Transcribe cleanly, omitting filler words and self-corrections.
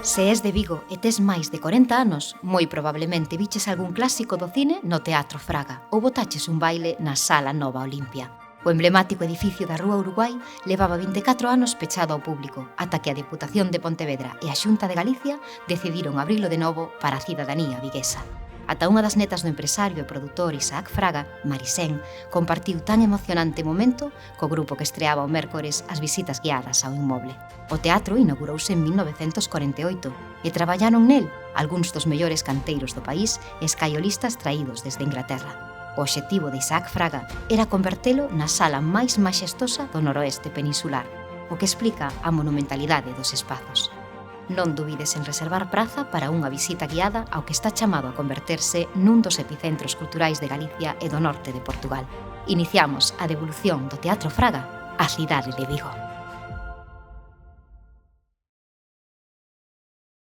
Se és de Vigo e tes máis de 40 anos, moi probablemente viches algún clásico do cine no Teatro Fraga ou botaches un baile na Sala Nova Olimpia. O emblemático edificio da Rúa Uruguai levaba 24 anos pechado ao público, ata que a Deputación de Pontevedra e a Xunta de Galicia decidiron abrilo de novo para a cidadanía viguesa. Ata unha das netas do empresario e produtor Isaac Fraga, Marisén, compartiu tan emocionante momento co grupo que estreaba o mércores as visitas guiadas ao inmoble. O teatro inaugurouse en 1948 e traballaron nel algúns dos mellores canteiros do país e escaiolistas traídos desde Inglaterra. O obxectivo de Isaac Fraga era convertelo na sala máis maxestosa do noroeste peninsular, o que explica a monumentalidade dos espazos. Non dubides en reservar praza para unha visita guiada ao que está chamado a converterse nun dos epicentros culturais de Galicia e do norte de Portugal. Iniciamos a devolución do Teatro Fraga á cidade de Vigo.